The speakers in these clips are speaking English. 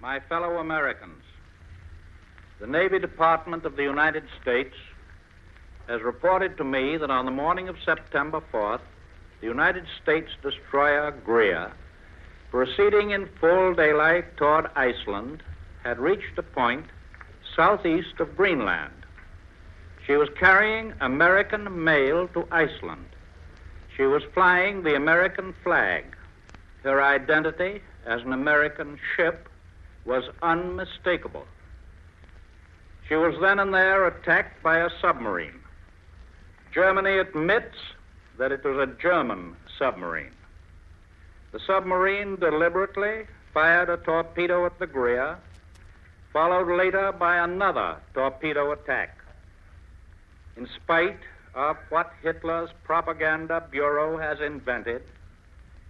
My fellow Americans, the Navy Department of the United States has reported to me that on the morning of September 4th, the United States destroyer Greer, proceeding in full daylight toward Iceland, had reached a point southeast of Greenland. She was carrying American mail to Iceland. She was flying the American flag. Her identity as an American ship was unmistakable. She was then and there attacked by a submarine. Germany admits that it was a German submarine. The submarine deliberately fired a torpedo at the Greer, followed later by another torpedo attack. In spite of what Hitler's propaganda bureau has invented,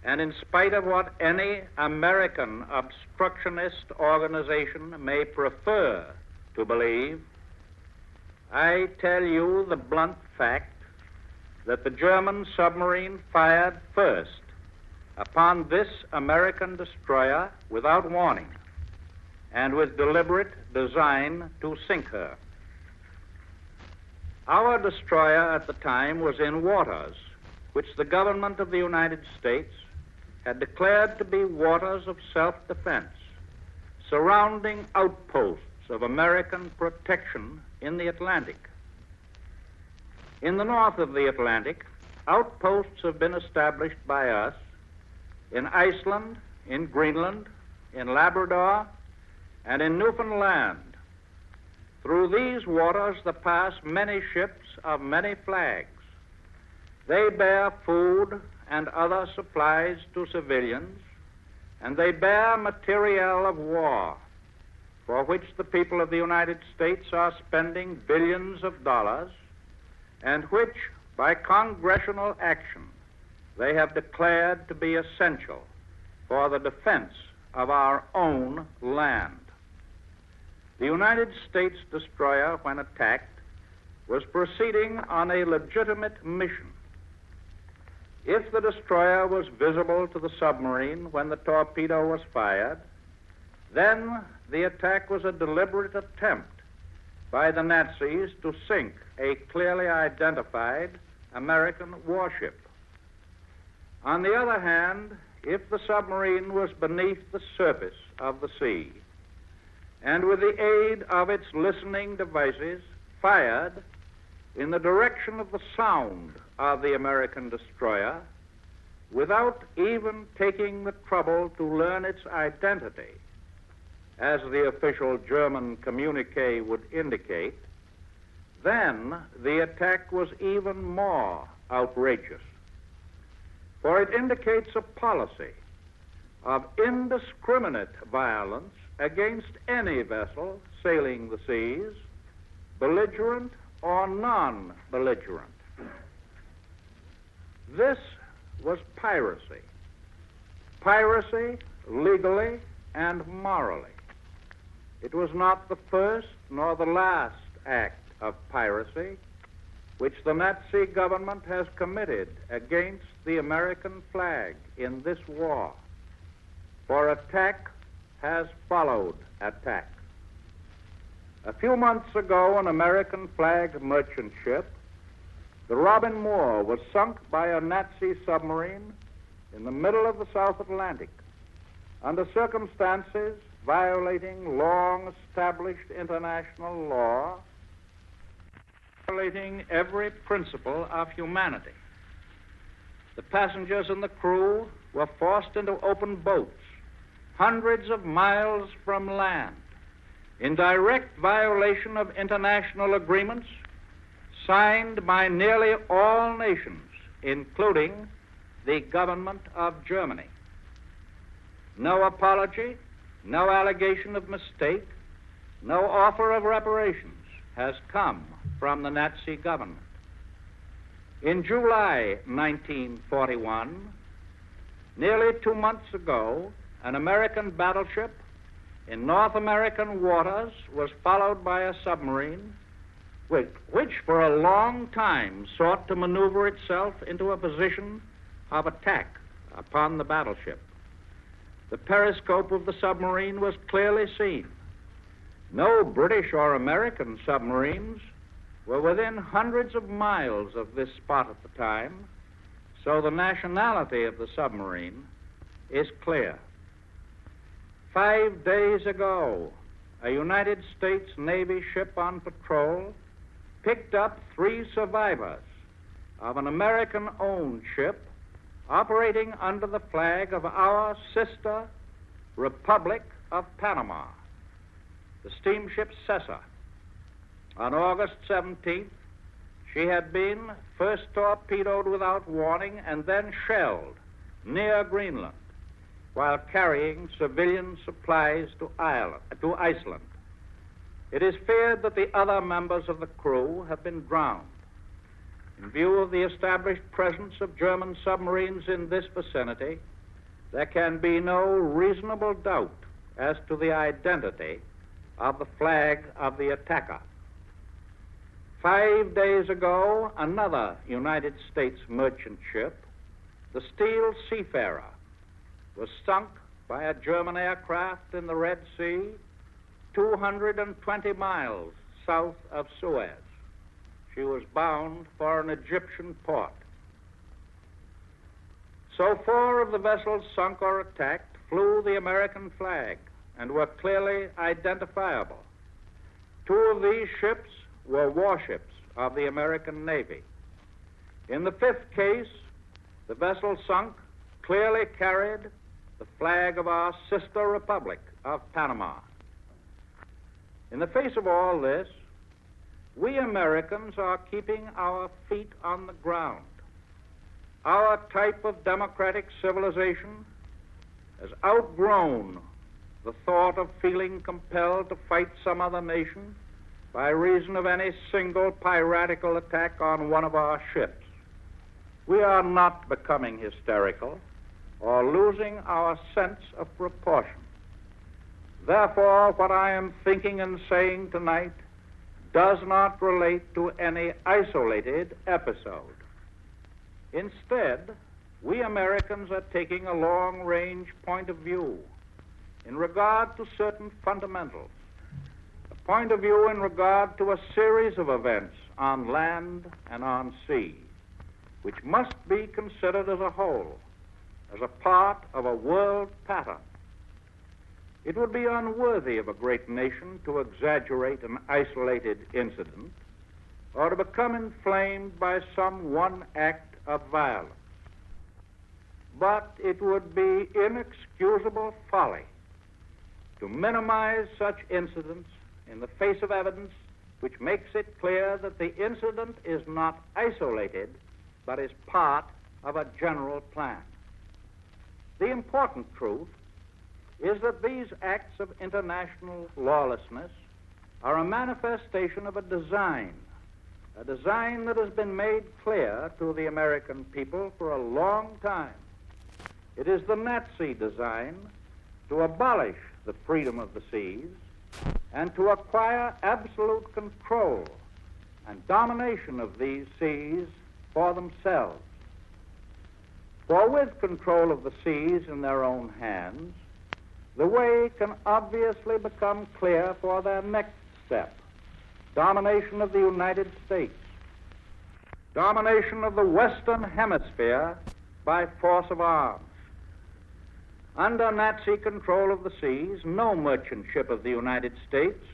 and in spite of what any American obstructionist organization may prefer to believe, I tell you the blunt fact that the German submarine fired first upon this American destroyer without warning and with deliberate design to sink her. Our destroyer at the time was in waters which the government of the United States had declared to be waters of self-defense, surrounding outposts of American protection in the Atlantic. In the north of the Atlantic, outposts have been established by us in Iceland, in Greenland, in Labrador, and in Newfoundland. Through these waters there pass many ships of many flags. They bear food and other supplies to civilians, and they bear materiel of war, for which the people of the United States are spending billions of dollars, and which, by congressional action, they have declared to be essential for the defense of our own land. The United States destroyer, when attacked, was proceeding on a legitimate mission. If the destroyer was visible to the submarine when the torpedo was fired, then the attack was a deliberate attempt by the Nazis to sink a clearly identified American warship. On the other hand, if the submarine was beneath the surface of the sea, and with the aid of its listening devices fired in the direction of the sound of the American destroyer, without even taking the trouble to learn its identity, as the official German communique would indicate, then the attack was even more outrageous. For it indicates a policy of indiscriminate violence against any vessel sailing the seas, belligerent or non-belligerent. This was piracy. Piracy legally and morally. It was not the first nor the last act of piracy which the Nazi government has committed against the American flag in this war. For attack has followed attack. A few months ago, an American flag merchant ship, the Robin Moore, was sunk by a Nazi submarine in the middle of the South Atlantic under circumstances violating long-established international law, violating every principle of humanity. The passengers and the crew were forced into open boats hundreds of miles from land in direct violation of international agreements signed by nearly all nations, including the government of Germany. No apology, no allegation of mistake, no offer of reparations has come from the Nazi government. In July 1941, nearly 2 months ago, an American battleship in North American waters was followed by a submarine which for a long time sought to maneuver itself into a position of attack upon the battleship. The periscope of the submarine was clearly seen. No British or American submarines were within hundreds of miles of this spot at the time, so the nationality of the submarine is clear. 5 days ago, a United States Navy ship on patrol picked up 3 survivors of an American-owned ship operating under the flag of our sister Republic of Panama, the steamship Cesar. On August 17th, she had been first torpedoed without warning and then shelled near Greenland while carrying civilian supplies to Iceland. It is feared that the other members of the crew have been drowned. In view of the established presence of German submarines in this vicinity, there can be no reasonable doubt as to the identity of the flag of the attacker. 5 days ago, another United States merchant ship, the Steel Seafarer, was sunk by a German aircraft in the Red Sea 220 miles south of Suez. She was bound for an Egyptian port. So 4 of the vessels sunk or attacked flew the American flag and were clearly identifiable. 2 of these ships were warships of the American Navy. In the 5th case, the vessel sunk clearly carried the flag of our sister Republic of Panama. In the face of all this, we Americans are keeping our feet on the ground. Our type of democratic civilization has outgrown the thought of feeling compelled to fight some other nation by reason of any single piratical attack on one of our ships. We are not becoming hysterical or losing our sense of proportion. Therefore, what I am thinking and saying tonight does not relate to any isolated episode. Instead, we Americans are taking a long-range point of view in regard to certain fundamentals, a point of view in regard to a series of events on land and on sea, which must be considered as a whole, as a part of a world pattern. It would be unworthy of a great nation to exaggerate an isolated incident or to become inflamed by some one act of violence. But it would be inexcusable folly to minimize such incidents in the face of evidence which makes it clear that the incident is not isolated but is part of a general plan. The important truth is that these acts of international lawlessness are a manifestation of a design that has been made clear to the American people for a long time. It is the Nazi design to abolish the freedom of the seas and to acquire absolute control and domination of these seas for themselves. For with control of the seas in their own hands, the way can obviously become clear for their next step: domination of the United States, domination of the Western Hemisphere by force of arms. Under Nazi control of the seas, no merchant ship of the United States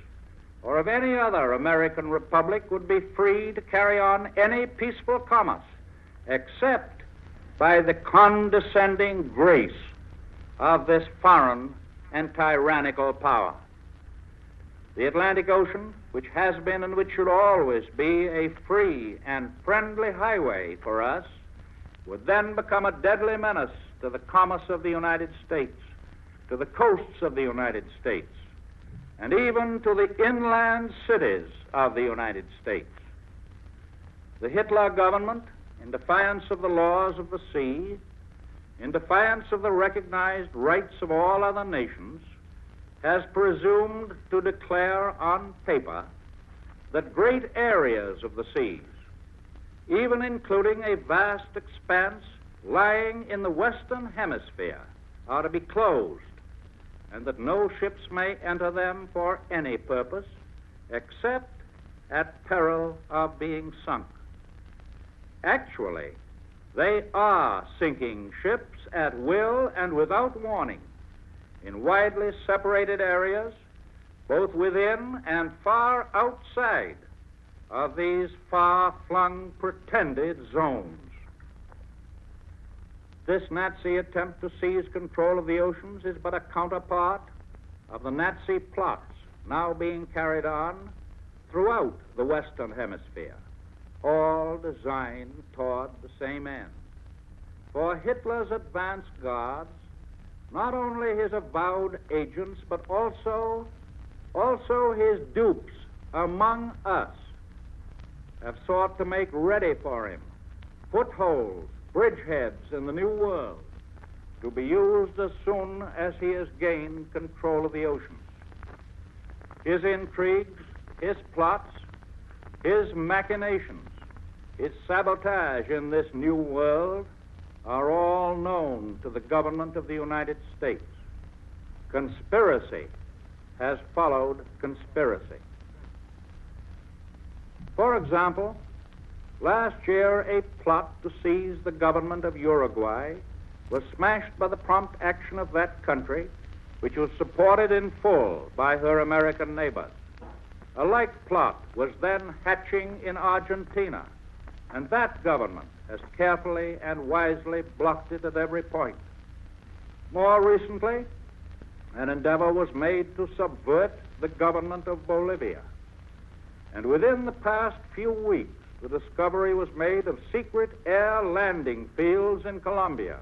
or of any other American republic would be free to carry on any peaceful commerce except by the condescending grace of this foreign and tyrannical power. The Atlantic Ocean, which has been and which should always be a free and friendly highway for us, would then become a deadly menace to the commerce of the United States, to the coasts of the United States, and even to the inland cities of the United States. The Hitler government, in defiance of the laws of the sea, in defiance of the recognized rights of all other nations, has presumed to declare on paper that great areas of the seas, even including a vast expanse lying in the Western Hemisphere, are to be closed, and that no ships may enter them for any purpose except at peril of being sunk. Actually, they are sinking ships at will and without warning in widely separated areas, both within and far outside of these far-flung pretended zones. This Nazi attempt to seize control of the oceans is but a counterpart of the Nazi plots now being carried on throughout the Western Hemisphere, all designed toward the same end. For Hitler's advance guards, not only his avowed agents, but also his dupes among us, have sought to make ready for him footholds, bridgeheads in the New World, to be used as soon as he has gained control of the oceans. His intrigues, his plots, his machinations, his sabotage in this new world are all known to the government of the United States. Conspiracy has followed conspiracy. For example, last year a plot to seize the government of Uruguay was smashed by the prompt action of that country, which was supported in full by her American neighbors. A like plot was then hatching in Argentina, and that government has carefully and wisely blocked it at every point. More recently, an endeavor was made to subvert the government of Bolivia. And within the past few weeks, the discovery was made of secret air landing fields in Colombia,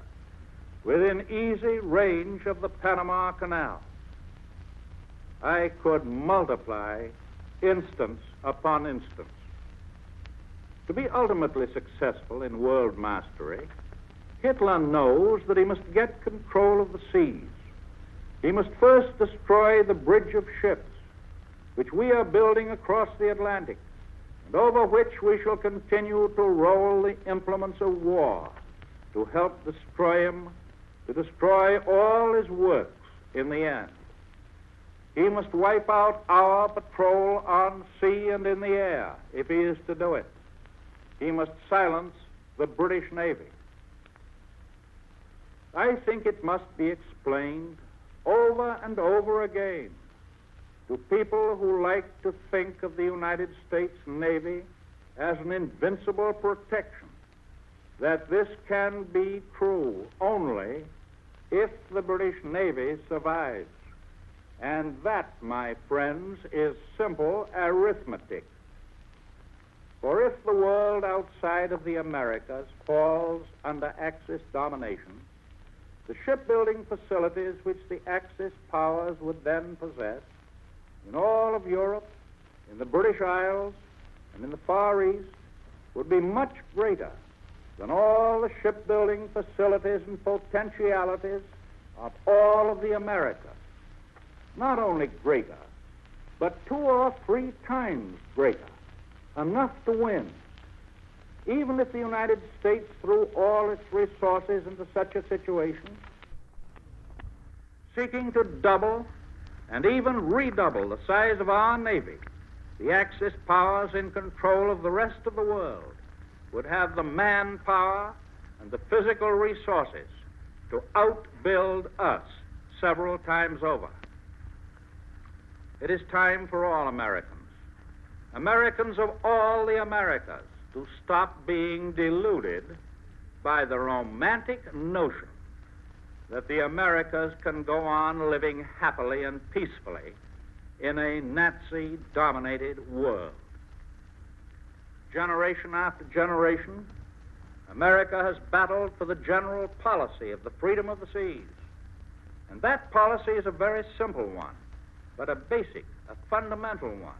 within easy range of the Panama Canal. I could multiply instance upon instance. To be ultimately successful in world mastery, Hitler knows that he must get control of the seas. He must first destroy the bridge of ships, which we are building across the Atlantic, and over which we shall continue to roll the implements of war to help destroy him, to destroy all his works in the end. He must wipe out our patrol on sea and in the air, if he is to do it. He must silence the British Navy. I think it must be explained over and over again to people who like to think of the United States Navy as an invincible protection that this can be true only if the British Navy survives. And that, my friends, is simple arithmetic. For if the world outside of the Americas falls under Axis domination, the shipbuilding facilities which the Axis powers would then possess in all of Europe, in the British Isles, and in the Far East would be much greater than all the shipbuilding facilities and potentialities of all of the Americas. Not only greater, but 2 or 3 times greater, enough to win. Even if the United States threw all its resources into such a situation, seeking to double and even redouble the size of our Navy, the Axis powers in control of the rest of the world would have the manpower and the physical resources to outbuild us several times over. It is time for all Americans, Americans of all the Americas, to stop being deluded by the romantic notion that the Americas can go on living happily and peacefully in a Nazi-dominated world. Generation after generation, America has battled for the general policy of the freedom of the seas. And that policy is a very simple one, but a basic, a fundamental one.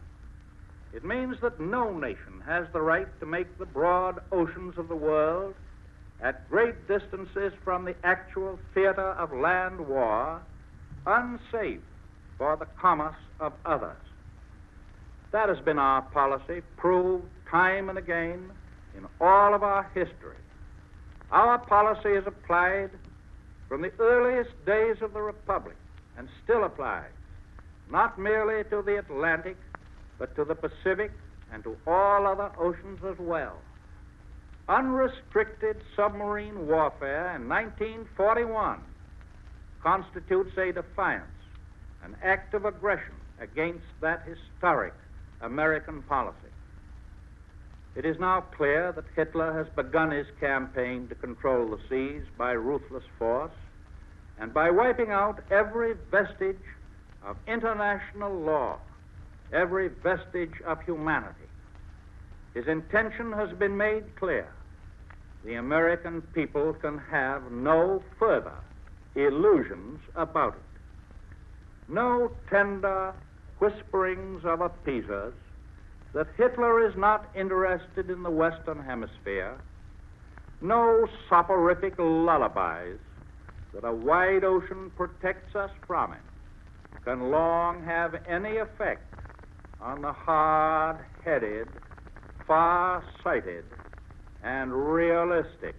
It means that no nation has the right to make the broad oceans of the world at great distances from the actual theater of land war unsafe for the commerce of others. That has been our policy, proved time and again in all of our history. Our policy is applied from the earliest days of the Republic and still applies, not merely to the Atlantic, but to the Pacific and to all other oceans as well. Unrestricted submarine warfare in 1941 constitutes a defiance, an act of aggression against that historic American policy. It is now clear that Hitler has begun his campaign to control the seas by ruthless force and by wiping out every vestige of international law, every vestige of humanity. His intention has been made clear. The American people can have no further illusions about it. No tender whisperings of appeasers that Hitler is not interested in the Western Hemisphere. No soporific lullabies that a wide ocean protects us from him can long have any effect on the hard-headed, far-sighted, and realistic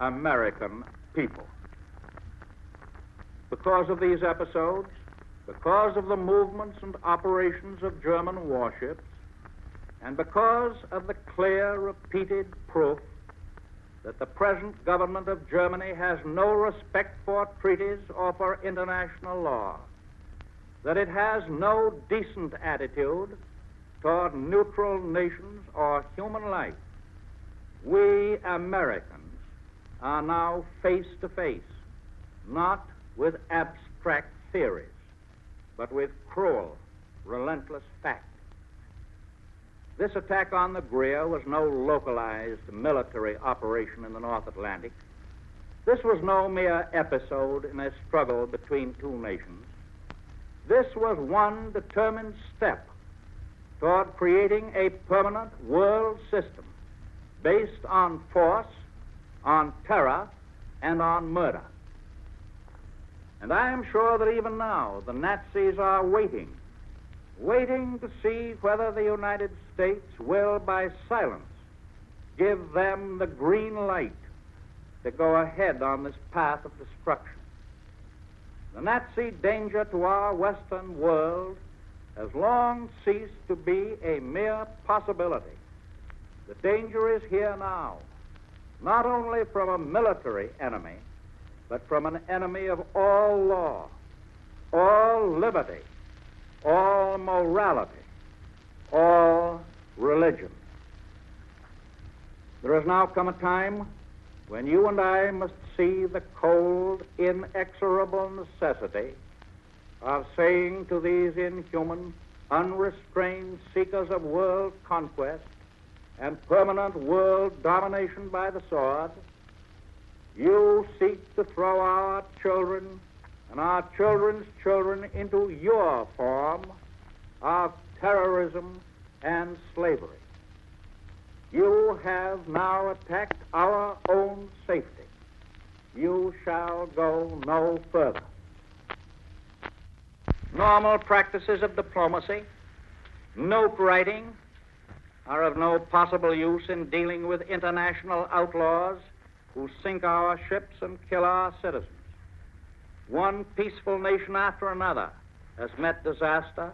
American people. Because of these episodes, because of the movements and operations of German warships, and because of the clear, repeated proof that the present government of Germany has no respect for treaties or for international law, that it has no decent attitude toward neutral nations or human life, we Americans are now face to face, not with abstract theories, but with cruel, relentless facts. This attack on the Greer was no localized military operation in the North Atlantic. This was no mere episode in a struggle between two nations. This was one determined step toward creating a permanent world system based on force, on terror, and on murder. And I am sure that even now the Nazis are waiting to see whether the United States will, by silence, give them the green light to go ahead on this path of destruction. The Nazi danger to our Western world has long ceased to be a mere possibility. The danger is here now, not only from a military enemy, but from an enemy of all law, all liberty, all morality, all religion. There has now come a time when you and I must see the cold, inexorable necessity of saying to these inhuman, unrestrained seekers of world conquest and permanent world domination by the sword, you seek to throw our children and our children's children into your form of terrorism and slavery. You have now attacked our own safety. You shall go no further. Normal practices of diplomacy, note writing, are of no possible use in dealing with international outlaws who sink our ships and kill our citizens. One peaceful nation after another has met disaster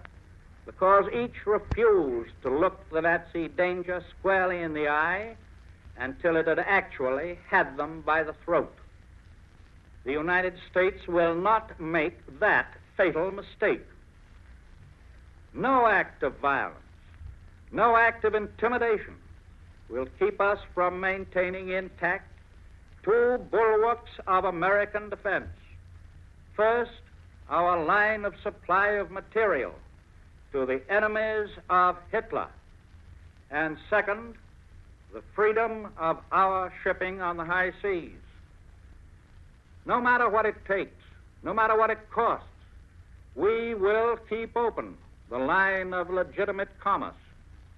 because each refused to look the Nazi danger squarely in the eye until it had actually had them by the throat. The United States will not make that fatal mistake. No act of violence, no act of intimidation will keep us from maintaining intact two bulwarks of American defense. First, our line of supply of material to the enemies of Hitler. And second, the freedom of our shipping on the high seas. No matter what it takes, no matter what it costs, we will keep open the line of legitimate commerce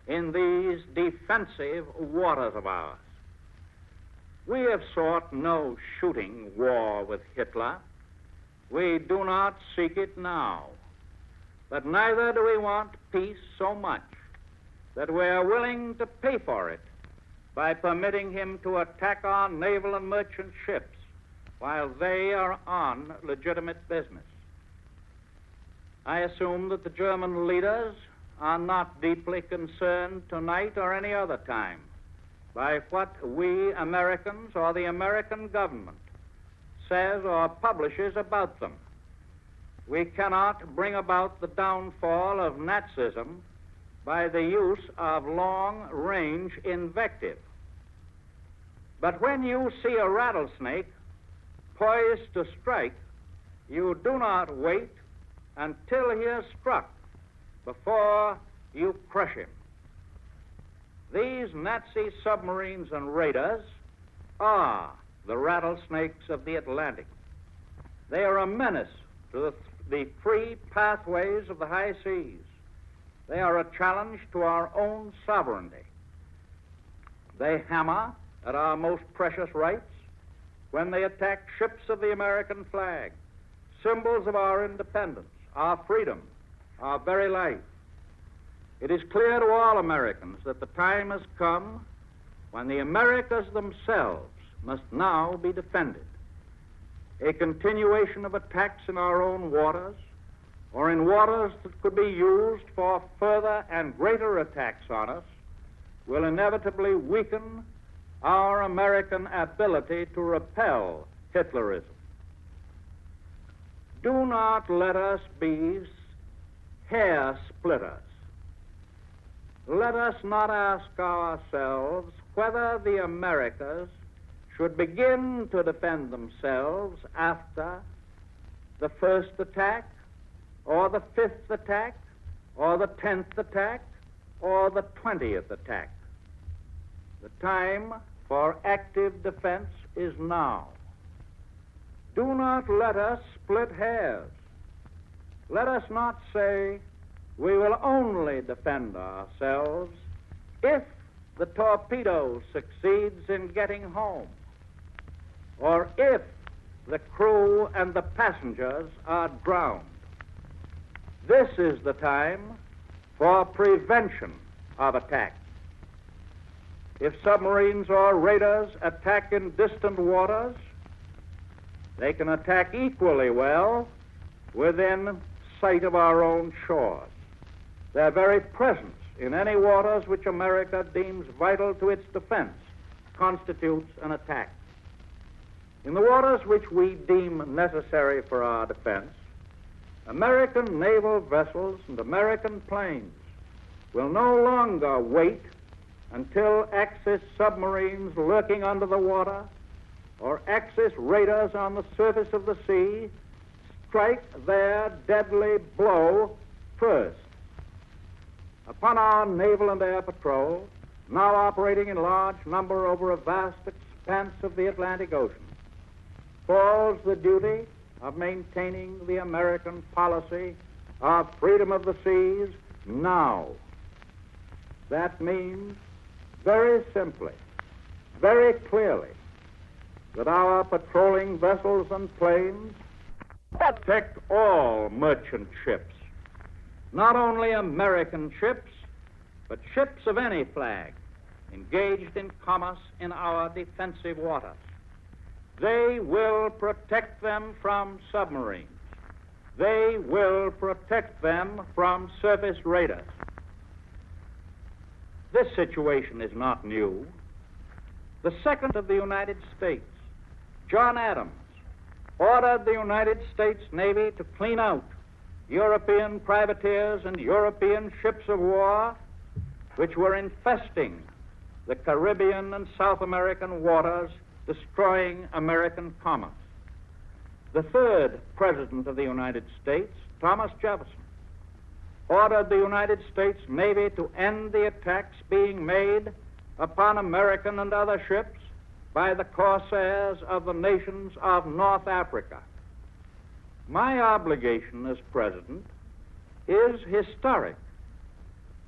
in these defensive waters of ours. We have sought no shooting war with Hitler. We do not seek it now. But neither do we want peace so much that we are willing to pay for it by permitting him to attack our naval and merchant ships while they are on legitimate business. I assume that the German leaders are not deeply concerned tonight or any other time by what we Americans or the American government says or publishes about them. We cannot bring about the downfall of Nazism by the use of long-range invective. But when you see a rattlesnake poised to strike, you do not wait until he is struck before you crush him. These Nazi submarines and raiders are the rattlesnakes of the Atlantic. They are a menace to the free pathways of the high seas. They are a challenge to our own sovereignty. They hammer at our most precious rights when they attack ships of the American flag, symbols of our independence, our freedom, our very life. It is clear to all Americans that the time has come when the Americas themselves must now be defended. A continuation of attacks in our own waters, or in waters that could be used for further and greater attacks on us, will inevitably weaken our American ability to repel Hitlerism. Do not let us be hair splitters. Let us not ask ourselves whether the Americas should begin to defend themselves after the first attack, or the 5th attack, or the 10th attack, or the 20th attack. The time for active defense is now. Do not let us split hairs. Let us not say we will only defend ourselves if the torpedo succeeds in getting home, or if the crew and the passengers are drowned. This is the time for prevention of attack. If submarines or raiders attack in distant waters, they can attack equally well within sight of our own shores. Their very presence in any waters which America deems vital to its defense constitutes an attack. In the waters which we deem necessary for our defense, American naval vessels and American planes will no longer wait until Axis submarines lurking under the water or Axis raiders on the surface of the sea strike their deadly blow first. Upon our naval and air patrol, now operating in large number over a vast expanse of the Atlantic Ocean, falls the duty of maintaining the American policy of freedom of the seas now. That means very simply, very clearly, that our patrolling vessels and planes protect all merchant ships, not only American ships, but ships of any flag engaged in commerce in our defensive waters. They will protect them from submarines. They will protect them from surface raiders. This situation is not new. The Secretary of the United States, John Adams, ordered the United States Navy to clean out European privateers and European ships of war which were infesting the Caribbean and South American waters, destroying American commerce. The third President of the United States, Thomas Jefferson, ordered the United States Navy to end the attacks being made upon American and other ships by the corsairs of the nations of North Africa. My obligation as President is historic.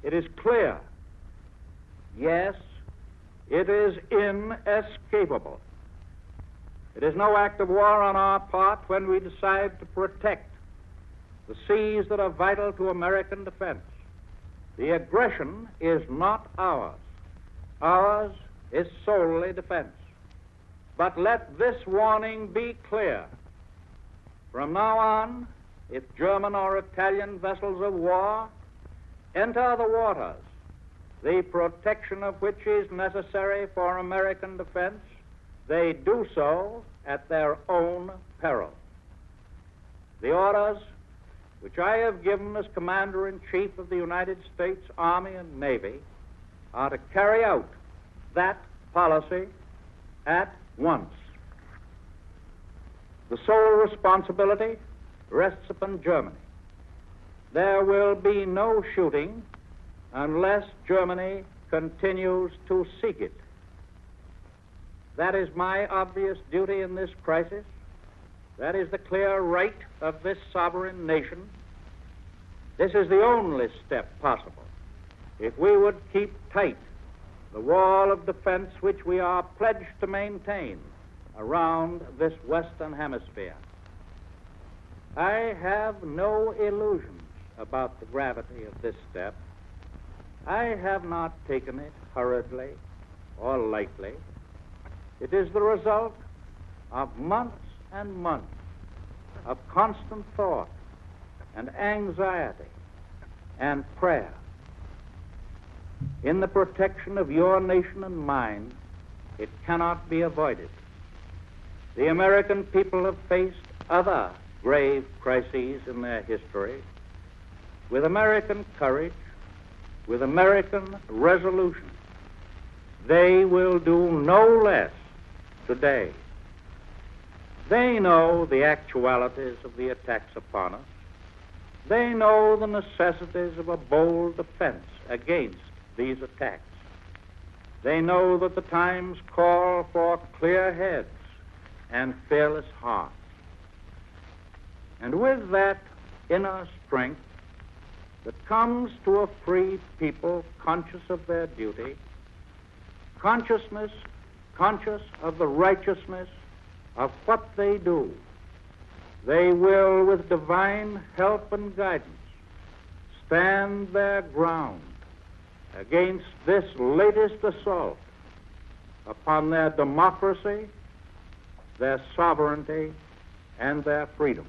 It is clear. Yes, it is inescapable. It is no act of war on our part when we decide to protect the seas that are vital to American defense. The aggression is not ours. Ours is solely defense. But let this warning be clear. From now on, if German or Italian vessels of war enter the waters, the protection of which is necessary for American defense, they do so at their own peril. The orders which I have given as Commander-in-Chief of the United States Army and Navy are to carry out that policy at once. The sole responsibility rests upon Germany. There will be no shooting unless Germany continues to seek it. That is my obvious duty in this crisis. That is the clear right of this sovereign nation. This is the only step possible if we would keep tight the wall of defense which we are pledged to maintain around this Western Hemisphere. I have no illusions about the gravity of this step. I have not taken it hurriedly or lightly. It is the result of months and months of constant thought and anxiety and prayer. In the protection of your nation and mine, it cannot be avoided. The American people have faced other grave crises in their history with American courage, with American resolution. They will do no less today. They know the actualities of the attacks upon us. They know the necessities of a bold defense against these attacks. They know that the times call for clear heads and fearless hearts. And with that inner strength that comes to a free people conscious of their duty, conscious of the righteousness of what they do, they will, with divine help and guidance, stand their ground against this latest assault upon their democracy, their sovereignty, and their freedom.